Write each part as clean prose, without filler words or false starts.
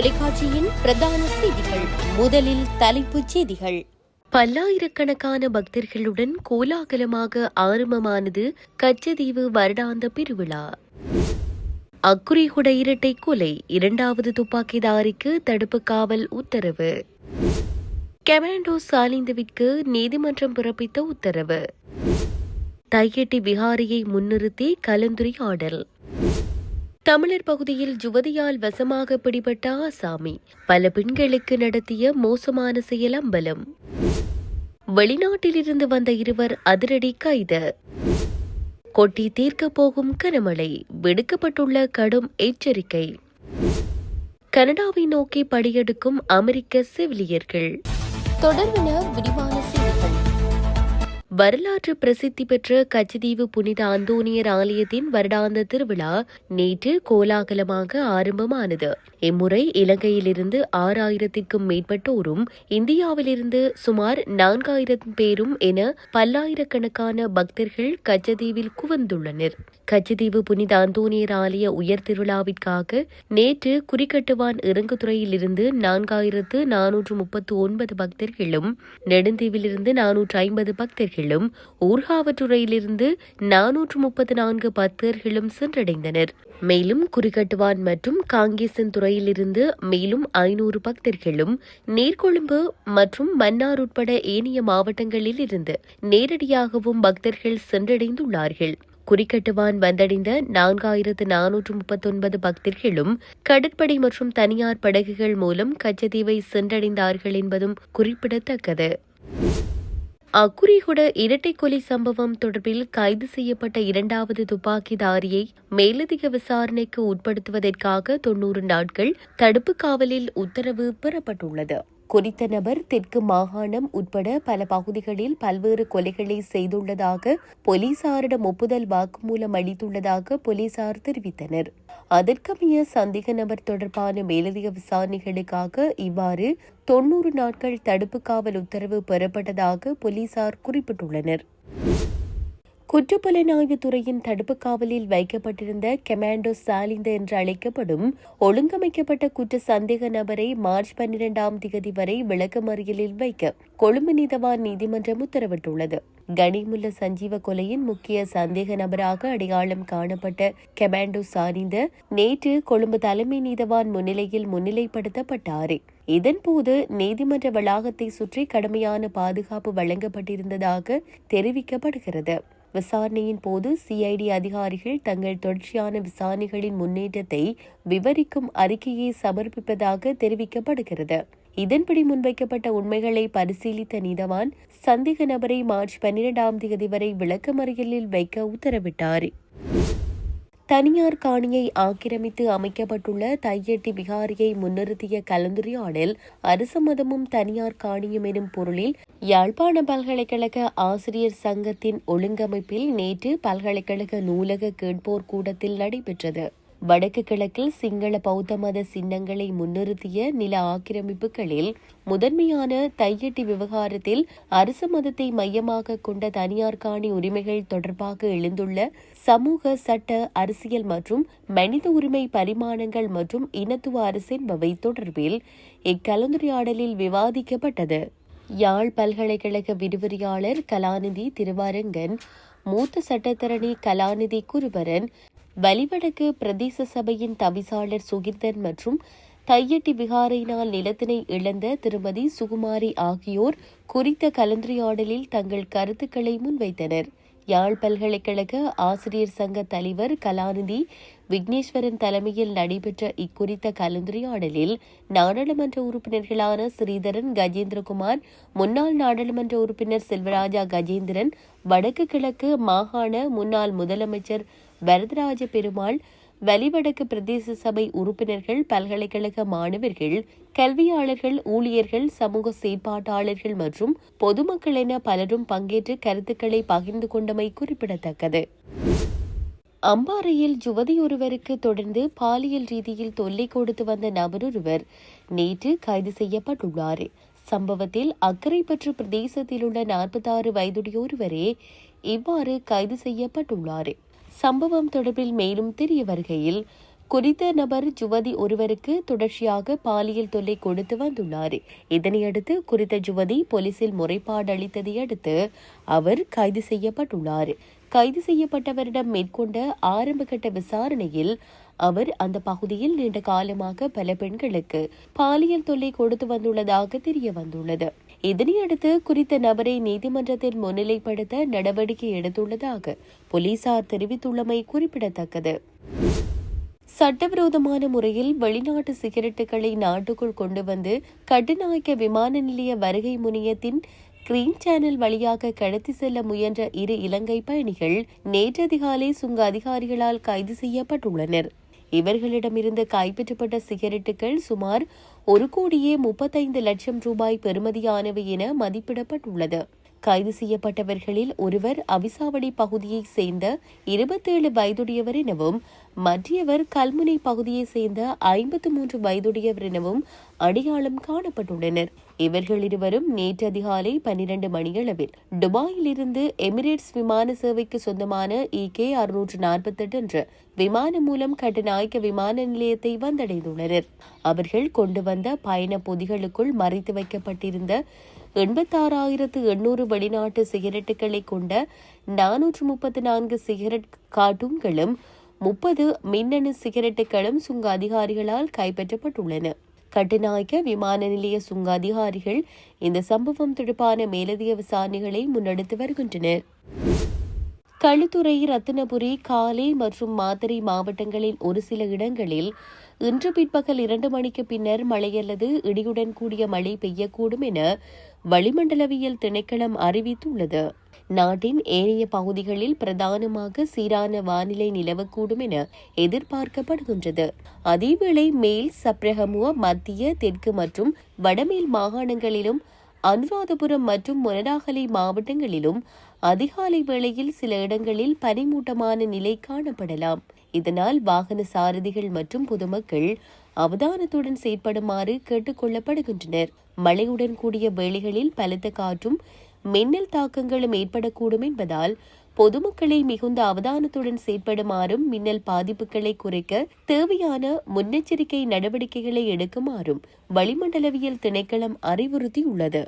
தொலைக்காட்சியின் பிரதான செய்திகள். முதலில் தலைப்புச் செய்திகள். பல்லாயிரக்கணக்கான பக்தர்களுடன் கோலாகலமாக ஆரம்பமானது கச்சதீவு வருடாந்த பெருவிழா. அக்குரிகுட இரட்டை கொலை, இரண்டாவது துப்பாக்கிதாரிக்கு தடுப்பு காவல் உத்தரவு. கமாண்டோ சாலிந்தவிற்கு நீதிமன்றம் பிறப்பித்த உத்தரவு. தையட்டி விகாரியை முன்னிறுத்தி கலந்துரையாடல். தமிழர் பகுதியில் யுவதியால் வசமாக பிடிபட்ட ஆசாமி, பல பெண்களுக்கு நடத்திய மோசமான செயல் அம்பலம். வெளிநாட்டிலிருந்து வந்த இருவர் அதிரடி கைது. கொட்டி தீர்க்கப் போகும் கனமழை, விடுக்கப்பட்டுள்ள கடும் எச்சரிக்கை. கனடாவை நோக்கி படியெடுக்கும் அமெரிக்க செவிலியர்கள். தொடர்பான விரிவான செய்திகள். வரலாற்று பிரசித்தி பெற்ற கச்சதீவு புனித அந்தோனியர் ஆலயத்தின் வருடாந்த திருவிழா நேற்று கோலாகலமாக ஆரம்பமானது. இம்முறை இலங்கையிலிருந்து 6000க்கும் மேற்பட்டோரும் இந்தியாவிலிருந்து சுமார் 4000 பேரும் என பல்லாயிரக்கணக்கான பக்தர்கள் கச்சதீவில் குவிந்துள்ளனர். கச்சதீவு புனித அந்தோனியர் ஆலய உயர் திருவிழாவிற்காக நேற்று குறிக்கட்டுவான் இறங்குதுறையிலிருந்து 4439 பக்தர்களும், நெடுந்தீவிலிருந்து 450 பக்தர்களும், ஊர்காவற்றுறையிலிருந்து 434 பக்தர்களும் சென்றடைந்தனர். மேலும் குறிக்கட்டுவான் மற்றும் காங்கேசன் துறையிலிருந்து மேலும் 500 பக்தர்களும், நீர்கொழும்பு மற்றும் மன்னார் உட்பட ஏனைய மாவட்டங்களில் இருந்து நேரடியாகவும் பக்தர்கள் சென்றடைந்துள்ளார்கள். குறிக்கட்டுவான் வந்தடைந்த 4439 பக்தர்களும் கடற்படை மற்றும் தனியார் படகுகள் மூலம் கச்சதீவை சென்றடைந்தார்கள் என்பதும் குறிப்பிடத்தக்கது. அக்குரிகுட இரட்டை கொலை சம்பவம் தொடர்பில் கைது செய்யப்பட்ட இரண்டாவது துப்பாக்கிதாரியை மேலதிக விசாரணைக்கு உட்படுத்துவதற்காக 90 நாட்கள் தடுப்பு காவலில் உத்தரவு பெறப்பட்டுள்ளது. குறித்த நபர் தெற்கு மாகாணம் உட்பட பல பகுதிகளில் பல்வேறு கொலைகளை செய்துள்ளதாக போலீசாரிடம் ஒப்புதல் வாக்குமூலம் அளித்துள்ளதாக போலீசார் தெரிவித்தனர். அதற்கமைய சந்தேக நபர் தொடர்பான மேலதிக விசாரணைகளுக்காக இவ்வாறு 90 நாட்கள் தடுப்பு காவல் உத்தரவு பெறப்பட்டதாக போலீசார் குறிப்பிட்டுள்ளனர். குற்றப்புலனாய்வுத் துறையின் தடுப்பு காவலில் வைக்கப்பட்டிருந்த கமாண்டோ சாலிந்த என்று அழைக்கப்படும் ஒழுங்கமைக்கப்பட்ட குற்ற சந்தேக நபரை மார்ச் 12ஆம் தேதி வரை விளக்கமறியலில் வைக்க கொழும்பு நீதவான் நீதிமன்றம் உத்தரவிட்டுள்ளது. கனிமுல்ல சஞ்சீவ கொலையின் முக்கிய சந்தேக நபராக அடையாளம் காணப்பட்ட கமாண்டோ சாலிந்த நேற்று கொழும்பு தலைமை நீதவான் முன்னிலையில் முன்னிலைப்படுத்தப்பட்டார். இதன்போது நீதிமன்ற வளாகத்தை சுற்றி கடுமையான பாதுகாப்பு வழங்கப்பட்டிருந்ததாக தெரிவிக்கப்படுகிறது. விசாரணையின் போது சிஐடி அதிகாரிகள் தங்கள் தொடர்ச்சியான விசாரணைகளின் முன்னேற்றத்தை விவரிக்கும் அறிக்கையை சமர்ப்பிப்பதாக தெரிவிக்கப்படுகிறது. இதன்படி முன்வைக்கப்பட்ட உண்மைகளை பரிசீலித்த நீதவான் சந்தேக நபரை மார்ச் 12ஆம் தேதி வரை விளக்கமறியலில் வைக்க உத்தரவிட்டார். தனியார் காணியை ஆக்கிரமித்து அமைக்கப்பட்டுள்ள தையட்டி விகாரியை முன்னிறுத்திய கலந்துரையாடல் அரசு மதமும் தனியார் காணியும் எனும் பொருளில் யாழ்ப்பாண பல்கலைக்கழக ஆசிரியர் சங்கத்தின் ஒழுங்கமைப்பில் நேற்று பல்கலைக்கழக நூலக கேட்போர் கூடத்தில் நடைபெற்றது. வடக்கு கிழக்கில் சிங்கள பௌத்த மத சின்னங்களை முன்னிறுத்திய நில ஆக்கிரமிப்புகளில் முதன்மையான தையட்டி விவகாரத்தில் அரசு மதத்தை மையமாக கொண்ட தனியார் காணி உரிமைகள் தொடர்பாக எழுந்துள்ள சமூக, சட்ட, அரசியல் மற்றும் மனித உரிமை பரிமாணங்கள் மற்றும் இனத்துவ அரசு என்பவை தொடர்பில் இக்கலந்துரையாடலில் விவாதிக்கப்பட்டது. யாழ் பல்கலைக்கழக விரிவுரையாளர் கலாநிதி திருவாரங்கன், மூத்த சட்டத்தரணி கலாநிதி குருபரன், வலிவடக்கு பிரதேச சபையின் தவிசாளர் சுகிர்தன் மற்றும் தையட்டி விகாரையினால் நிலத்தினை இழந்த திருமதி சுகுமாரி ஆகியோர் குறித்த கலந்துரையாடலில் தங்கள் கருத்துக்களை முன்வைத்தனர். யாழ் பல்கலைக்கழக ஆசிரியர் சங்க தலைவர் கலாநிதி விக்னேஸ்வரன் தலைமையில் நடைபெற்ற இக்குறித்த கலந்துரையாடலில் நாடாளுமன்ற உறுப்பினர்களான ஸ்ரீதரன் கஜேந்திரகுமார், முன்னாள் நாடாளுமன்ற உறுப்பினர் செல்வராஜா கஜேந்திரன், வடக்கு கிழக்கு மாகாண முன்னாள் முதலமைச்சர் வரதராஜ பெருமாள், வலிவடக்கு பிரதேச சபை உறுப்பினர்கள், பல்கலைக்கழக மாணவர்கள், கல்வியாளர்கள், ஊழியர்கள், சமூக செயற்பாட்டாளர்கள் மற்றும் பொதுமக்கள் என பலரும் பங்கேற்று கருத்துக்களை பகிர்ந்து கொண்டமை குறிப்பிடத்தக்கது. அம்பாறையில் யுவதியொருவருக்கு தொடர்ந்து பாலியல் ரீதியில் தொல்லை கொடுத்து வந்த நபரொருவர் நேற்று கைது செய்யப்பட்டுள்ளார். சம்பவத்தில் அக்கரைப்பற்று பிரதேசத்தில் உள்ள 46 வயதுடையொருவரே இவ்வாறு கைது செய்யப்பட்டுள்ளார். சம்பவம் தொடர்பில் மேலும் தெரிய வருகையில், குறித்த நபர் யுவதி ஒருவருக்கு தொடர்ச்சியாக பாலியல் தொல்லை கொடுத்து வந்துள்ளார். இதனையடுத்து குறித்த யுவதி போலீசில் முறைப்பாடு அளித்ததை அடுத்து அவர் கைது செய்யப்பட்டுள்ளார். கைது செய்யப்பட்டவரிடம் மேற்கொண்ட ஆரம்பகட்ட விசாரணையில் அவர் அந்த பகுதியில் நீண்ட காலமாக பல பெண்களுக்கு பாலியல் தொல்லை கொடுத்து வந்துள்ளதாக தெரிய வந்துள்ளது. இதனையடுத்து குறித்த நபரை நீதிமன்றத்தில் முன்னிலைப்படுத்த நடவடிக்கை எடுத்துள்ளதாக போலீசார் தெரிவித்துள்ளமை குறிப்பிடத்தக்கது. சட்டவிரோதமான முறையில் வெளிநாட்டு சிகரெட்டுகளை நாட்டுக்குள் கொண்டு வந்து கட்டுநாயக்க விமான நிலைய வருகை முனையத்தின் கிரீன் சேனல் வழியாக கடத்தி செல்ல முயன்ற 2 இலங்கை பயணிகள் நேற்று அதிகாலை சுங்க அதிகாரிகளால் கைது செய்யப்பட்டுள்ளனர். இவர்களிடமிருந்து கைப்பற்றப்பட்ட சிகரெட்டுகள் சுமார் 1,35,00,000 ரூபாய் பெறுமதியானவை என மதிப்பிடப்பட்டுள்ளது. கைது செய்யப்பட்டவர்களில் ஒருவர் அவிசாவடி பகுதியைச் சேர்ந்த 27 வயதுடையவர் எனவும் மற்றவர் கல்முனை பகுதியைச் சேர்ந்த 53 வயதுடையவர் எனவும் அடையாளம் காணப்பட்டுள்ளனர். இவர்கள் இருவரும் நேற்று அதிகாலை 12 மணியளவில் துபாயிலிருந்து எமிரேட்ஸ் விமான சேவைக்கு சொந்தமான EK-648 என்ற விமானம் மூலம் கட்டுநாயக்க விமான நிலையத்தை வந்தடைந்துள்ளனர். அவர்கள் கொண்டு வந்த பயண பொதிகளுக்குள் மறைத்து வைக்கப்பட்டிருந்த 86,800 வெளிநாட்டு சிகரெட்டுகளை கொண்ட 434 சிகரெட் கார்ட்டூன்களும் 30 மின்னணு சிகரெட்டுகளும் சுங்க அதிகாரிகளால் கைப்பற்றப்பட்டுள்ளன. கட்டுநாயக்க விமான நிலைய சுங்க அதிகாரிகள் இந்த சம்பவம் தொடர்பான மேலதிக விசாரணைகளை முன்னெடுத்து வருகின்றனர். களுத்துறை, ரத்தினபுரி, காலி மற்றும் மாத்தறை மாவட்டங்களில் ஒரு சில இடங்களில் இன்று பிற்பகல் 2 மணிக்கு பின்னர் மழை அல்லது இடியுடன் கூடிய மழை பெய்யக்கூடும் என வளிமண்டலவியல் திணைக்களம் அறிவித்துள்ளது. நாட்டின் ஏனைய பகுதிகளில் பிரதானமாக சீரான வானிலை நிலவக்கூடும் என எதிர்பார்க்கப்படுகின்றது. அதேவேளை மேல் சப்ரகமுவ, மத்திய, தெற்கு மற்றும் வடமேல் மாகாணங்களிலும் அனுராதபுரம் மற்றும் மொனராகலை மாவட்டங்களிலும் அதிகாலை வேளையில் சில இடங்களில் பனிமூட்டமான நிலை காணப்படலாம். இதனால் வாகன சாரதிகள் மற்றும் பொதுமக்கள் அவதானத்துடன் செயற்படுமாறு கேட்டுக் கொள்ளப்படுகின்றனர். மழையுடன் கூடிய வேளைகளில் பலத்த காற்றும் மின்னல் தாக்கங்களும் ஏற்படக்கூடும் என்பதால் பொதுமக்களை மிகுந்த அவதானத்துடன் செயற்படுமாறும் மின்னல் பாதிப்புகளை குறைக்க தேவையான முன்னெச்சரிக்கை நடவடிக்கைகளை எடுக்குமாறும் வளிமண்டலவியல் திணைக்களம் அறிவுறுத்தியுள்ளது.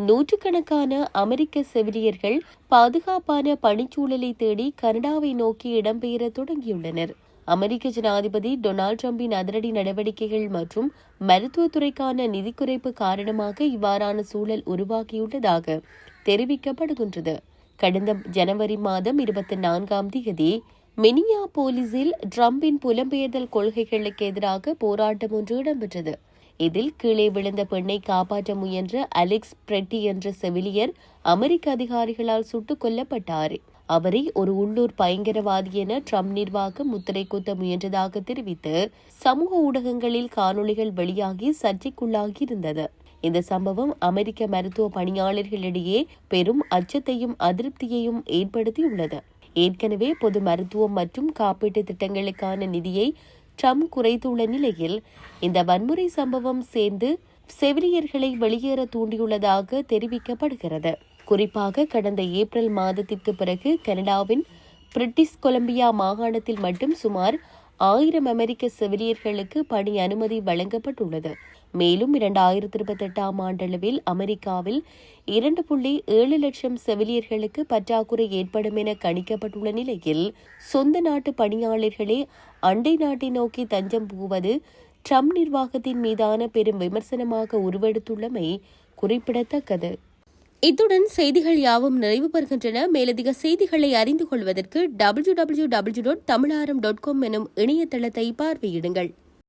நூற்றுக்கணக்கான அமெரிக்க செவிலியர்கள் பாதுகாப்பான பணிச்சூழலை தேடி கனடாவை நோக்கி இடம்பெயர தொடங்கியுள்ளனர். அமெரிக்க ஜனாதிபதி டொனால்டு டிரம்பின் அதிரடி நடவடிக்கைகள் மற்றும் மருத்துவத்துறைக்கான நிதி குறைப்பு காரணமாக இவ்வாறான சூழல் உருவாகியுள்ளதாக தெரிவிக்கப்படுகின்றது. கடந்த ஜனவரி மாதம் 24ஆம் தேதி மினியாபோலிஸில் டிரம்பின் புலம்பெயர்தல் கொள்கைகளுக்கு எதிராக போராட்டம் ஒன்று இடம்பெற்றது. இதில் கீழே விழுந்த பெண்ணை காப்பாற்ற முயன்ற அலெக்ஸ் பிரெட்டி என்ற செவிலியர் அமெரிக்க அதிகாரிகளால் சுட்டுக் கொல்லப்பட்டார். அவரை ஒரு உள்ளூர் பயங்கரவாதி என ட்ரம்ப் நிர்வாகம் முத்திரை குத்த முயன்றதாக தெரிவித்து சமூக ஊடகங்களில் காணொளிகள் வெளியாகி சர்ச்சைக்குள்ளாகியிருந்தது. இந்த சம்பவம் அமெரிக்க மருத்துவ பணியாளர்களிடையே பெரும் அச்சத்தையும் அதிருப்தியையும் ஏற்படுத்தியுள்ளது. ஏற்கனவே பொது மருத்துவம் மற்றும் காப்பீட்டு திட்டங்களுக்கான நிதியை ட்ரம்ப் குறைத்துள்ள நிலையில் இந்த வன்முறை சம்பவம் சேர்ந்து செவிலியர்களை வெளியேற தூண்டியுள்ளதாக தெரிவிக்கப்படுகிறது. குறிப்பாக கடந்த ஏப்ரல் மாதத்திற்கு பிறகு கனடாவின் பிரிட்டிஷ் கொலம்பியா மாகாணத்தில் மட்டும் சுமார் 1000 அமெரிக்க செவிலியர்களுக்கு பணி அனுமதி வழங்கப்பட்டுள்ளது. மேலும் 2028ஆம் ஆண்டளவில் அமெரிக்காவில் 2.7 லட்சம் செவிலியர்களுக்கு பற்றாக்குறை ஏற்படும் என கணிக்கப்பட்டுள்ள நிலையில் சொந்த நாட்டு பணியாளர்களே அண்டை நாட்டை நோக்கி தஞ்சம் புகுவது ட்ரம்ப் நிர்வாகத்தின் மீதான பெரும் விமர்சனமாக உருவெடுத்துள்ளமை குறிப்பிடத்தக்கது. இத்துடன் செய்திகள் யாவும் நிறைவு பெறுகின்றன. மேலதிக செய்திகளை அறிந்து கொள்வதற்கு www.tamilaram.com எனும் இணையதளத்தை பார்வையிடுங்கள்.